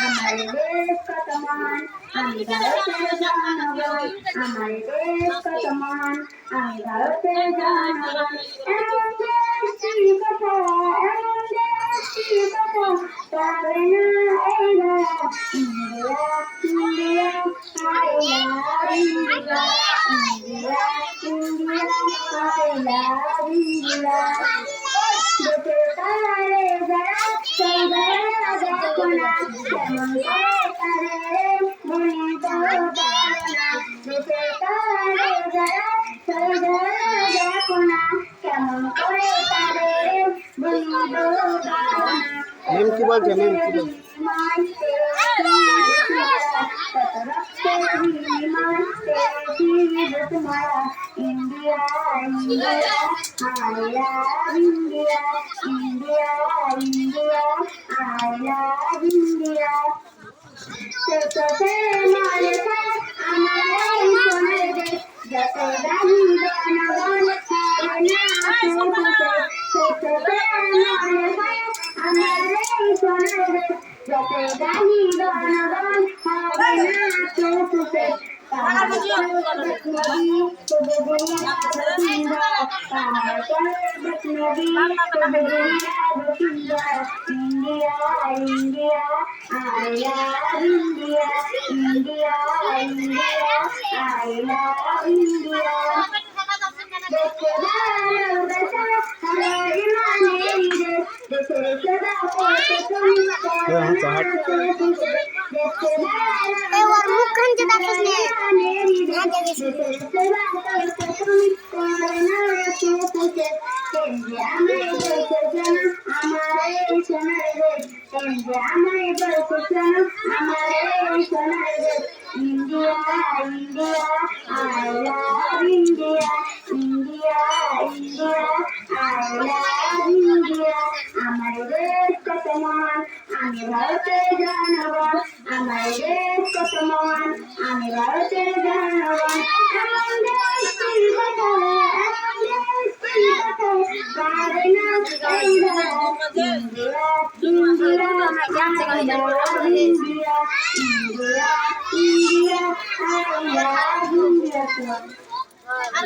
আমার দেশ কত মান, আমি ভারতের জনগণ। আমার দেশ কত মান, আমি ভারতের জনগণ। এমন দেশটির কথা, এমন দেশটির কথা পাবে না এই ধরা। India, India, I love India. India, India, I love India. দেশের তারে যারা সেই যারা দেখো না, কেমন করে তারে বলিত পারে না। দেশের তারে যারা সেই যারা দেখো না, কেমন করে তারে বলিত পারে না। মেম কি বলছে? মেম কি বলছে? India, India, I love India. India, India, I love India. India, India, I love India. India, India, I love India. India, India, I love India. India, India, I love India. আমার দেশ কত মহান, আমি ভারতের জনগণ। আমার দেশ কত মহান, আমি ভারতের জনগণ। এমন দেশটির কথা, এমন দেশটির কথা পাবে না এই ধরা। India, India, I love India. India, India, I love India.